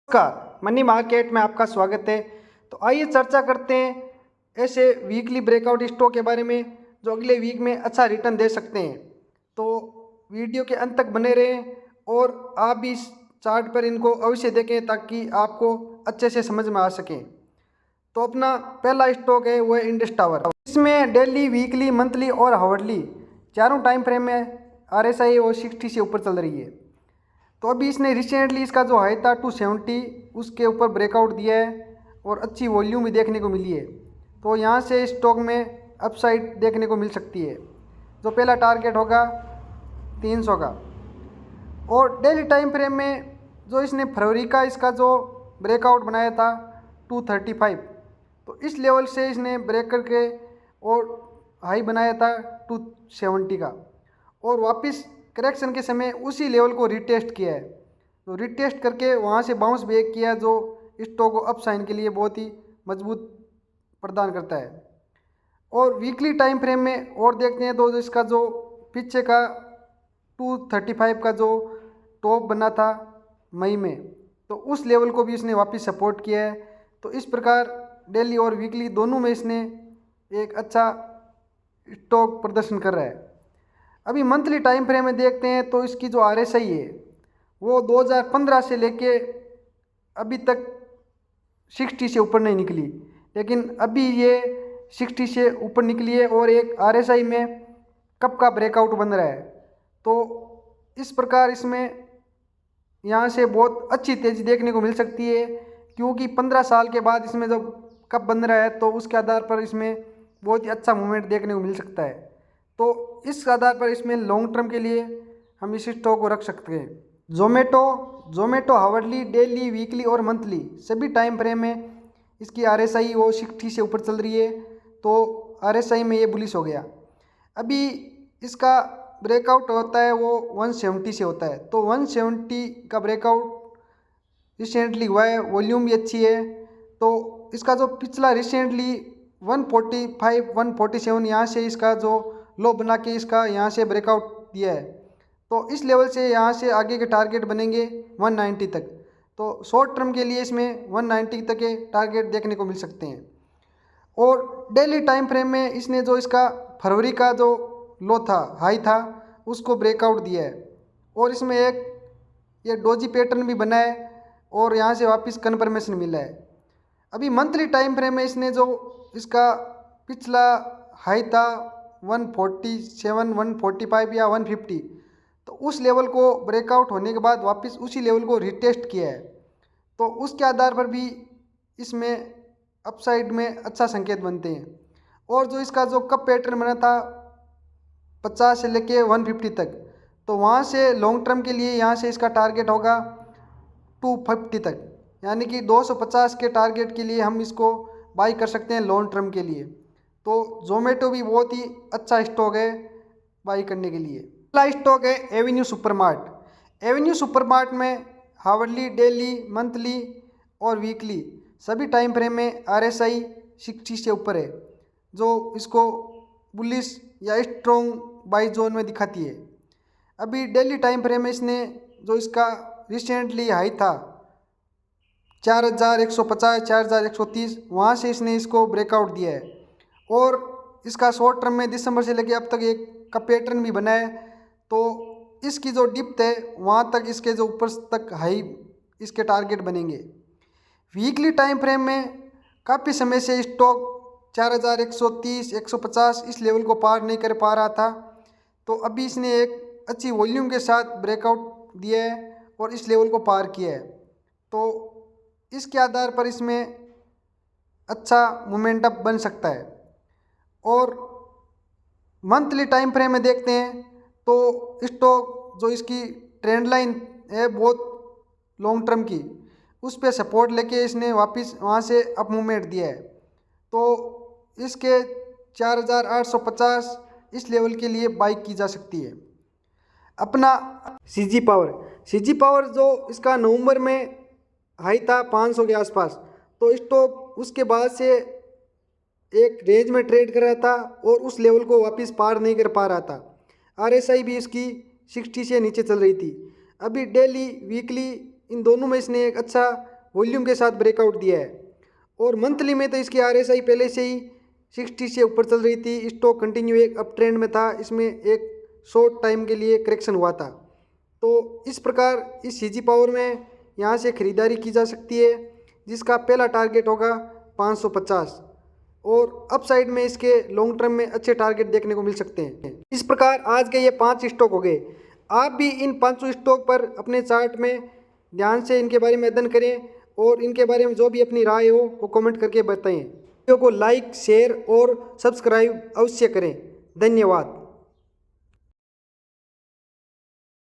नमस्कार, money market में आपका स्वागत है। तो आइए चर्चा करते हैं ऐसे वीकली ब्रेकआउट स्टॉक के बारे में जो अगले वीक में अच्छा रिटर्न दे सकते हैं। तो वीडियो के अंत तक बने रहें और आप भी इस चार्ट पर इनको अवश्य देखें ताकि आपको अच्छे से समझ में आ सके। तो अपना पहला स्टॉक है वो है इंडस टावर। इसमें डेली, वीकली, मंथली और हावरली चारों टाइम फ्रेम में RSI और 60 से ऊपर चल रही है। तो अभी इसने रिसेंटली इसका जो हाई था 270 उसके ऊपर ब्रेकआउट दिया है और अच्छी वॉल्यूम भी देखने को मिली है। तो यहाँ से स्टॉक में अपसाइड देखने को मिल सकती है। जो पहला टारगेट होगा 300 का। और डेली टाइम फ्रेम में जो इसने फरवरी का इसका जो ब्रेकआउट बनाया था 235, तो इस लेवल से इसने ब्रेक करके और हाई बनाया था 270 का और वापस करेक्शन के समय उसी लेवल को रिटेस्ट किया है। तो रिटेस्ट करके वहाँ से बाउंस बैक किया जो स्टॉक को अप साइन के लिए बहुत ही मजबूत प्रदान करता है। और वीकली टाइम फ्रेम में और देखते हैं तो इसका जो पीछे का 235 का जो टॉप बना था मई में, तो उस लेवल को भी इसने वापस सपोर्ट किया है। तो इस प्रकार डेली और वीकली दोनों में इसने एक अच्छा स्टॉक प्रदर्शन कर रहा है। अभी मंथली टाइम फ्रेम में देखते हैं तो इसकी जो RSI है वो 2015 से लेके अभी तक 60 से ऊपर नहीं निकली, लेकिन अभी ये 60 से ऊपर निकली है और एक RSI में कप का ब्रेकआउट बन रहा है। तो इस प्रकार इसमें यहाँ से बहुत अच्छी तेज़ी देखने को मिल सकती है, क्योंकि 15 साल के बाद इसमें जब कप बन रहा है तो उसके आधार पर इसमें बहुत ही अच्छा मूवमेंट देखने को मिल सकता है। तो इस आधार पर इसमें लॉन्ग टर्म के लिए हम इस स्टॉक को रख सकते हैं। जोमेटो हावरली, डेली, वीकली और मंथली सभी टाइम फ्रेम में इसकी RSI वो 60 से ऊपर चल रही है। तो RSI में ये बुलिश हो गया। अभी इसका ब्रेकआउट होता है वो 170 से होता है। तो 170 का ब्रेकआउट रिसेंटली हुआ है, वॉल्यूम भी अच्छी है। तो इसका जो पिछला रिसेंटली 145 147 यहाँ से इसका जो लो बना के इसका यहाँ से ब्रेकआउट दिया है। तो इस लेवल से यहाँ से आगे के टारगेट बनेंगे 190 तक। तो शॉर्ट टर्म के लिए इसमें 190 तक के टारगेट देखने को मिल सकते हैं। और डेली टाइम फ्रेम में इसने जो इसका फरवरी का जो लो था, हाई था, उसको ब्रेकआउट दिया है और इसमें एक ये डोजी पैटर्न भी बना है और यहाँ से वापस कन्फर्मेशन मिला है। अभी मंथली टाइम फ्रेम में इसने जो इसका पिछला हाई था 147 145 या 150, तो उस लेवल को ब्रेकआउट होने के बाद वापस उसी लेवल को रिटेस्ट किया है। तो उसके आधार पर भी इसमें अपसाइड में अच्छा संकेत बनते हैं। और जो इसका जो कप पैटर्न बना था 50 से लेके 150 तक, तो वहाँ से लॉन्ग टर्म के लिए यहाँ से इसका टारगेट होगा 250 तक, यानी कि 250 के टारगेट के लिए हम इसको बाई कर सकते हैं लॉन्ग टर्म के लिए। तो जोमेटो भी बहुत ही अच्छा स्टॉक है बाई करने के लिए। अगला स्टॉक है एवेन्यू सुपरमार्ट। एवेन्यू सुपरमार्ट में हावरली, डेली, मंथली और वीकली सभी टाइम फ्रेम में RSI 60 से ऊपर है, जो इसको बुलिश या स्ट्रॉन्ग बाई जोन में दिखाती है। अभी डेली टाइम फ्रेम में इसने जो इसका रिसेंटली हाई था 4150 4130, वहाँ से इसने इसको ब्रेकआउट दिया है और इसका शॉर्ट टर्म में दिसंबर से लेके अब तक एक का पैटर्न भी बना है। तो इसकी जो डिप्थ है वहाँ तक इसके जो ऊपर तक हाई इसके टारगेट बनेंगे। वीकली टाइम फ्रेम में काफ़ी समय से स्टॉक 4130 150 इस लेवल को पार नहीं कर पा रहा था। तो अभी इसने एक अच्छी वॉल्यूम के साथ ब्रेकआउट दिया है और इस लेवल को पार किया है। तो इसके आधार पर इसमें अच्छा मोमेंटम बन सकता है। और मंथली टाइम फ्रेम में देखते हैं तो स्टॉक जो इसकी ट्रेंड लाइन है बहुत लॉन्ग टर्म की, उस पर सपोर्ट लेके इसने वापस वहाँ से अप मूवमेंट दिया है। तो इसके 4850 इस लेवल के लिए बाई की जा सकती है। अपना CG पावर जो इसका नवंबर में हाई था 500 के आसपास, तो स्टॉक उसके बाद से एक रेंज में ट्रेड कर रहा था और उस लेवल को वापस पार नहीं कर पा रहा था। RSI भी इसकी 60 से नीचे चल रही थी। अभी डेली, वीकली इन दोनों में इसने एक अच्छा वॉल्यूम के साथ ब्रेकआउट दिया है। और मंथली में तो इसकी RSI पहले से ही 60 से ऊपर चल रही थी। स्टॉक कंटिन्यू एक अप ट्रेंड में था, इसमें एक शॉर्ट टाइम के लिए करेक्शन हुआ था। तो इस प्रकार इस CG पावर में यहाँ से ख़रीदारी की जा सकती है, जिसका पहला टारगेट होगा 550 और अपसाइड में इसके लॉन्ग टर्म में अच्छे टारगेट देखने को मिल सकते हैं। इस प्रकार आज के ये 5 स्टॉक हो गए। आप भी इन 5 स्टॉक पर अपने चार्ट में ध्यान से इनके बारे में अध्ययन करें और इनके बारे में जो भी अपनी राय हो वो कमेंट करके बताएं। वीडियो को लाइक, शेयर और सब्सक्राइब अवश्य करें। धन्यवाद।